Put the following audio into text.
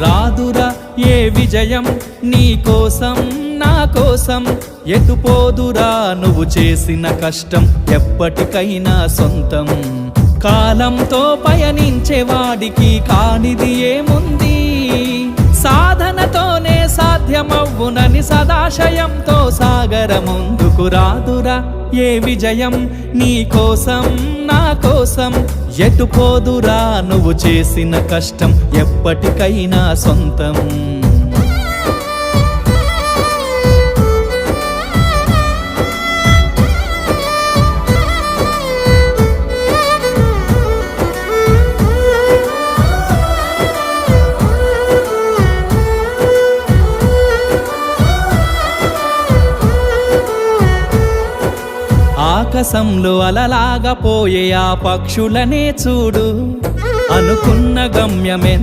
రాదురా ఏ విజయం నీ కోసం నా కోసం, ఎటుపోదురా నువ్వు చేసిన కష్టం ఎప్పటికైనా సొంతం. కాలంతో పయనించేవాడికి కానిది ఏముంది, సాధనతోనే సాధ్యమవ్వునని సదాశయంతో సాగర ముందుకు. రాదురా ఏ విజయం నీ కోసం నా కోసం, ఎటుపోదురా నువ్వు చేసిన కష్టం ఎప్పటికైనా సొంతం. ఆకాశంలో అలలాగా పోయే ఆ పక్షులనే చూడు, అనుకున్న గమ్యమే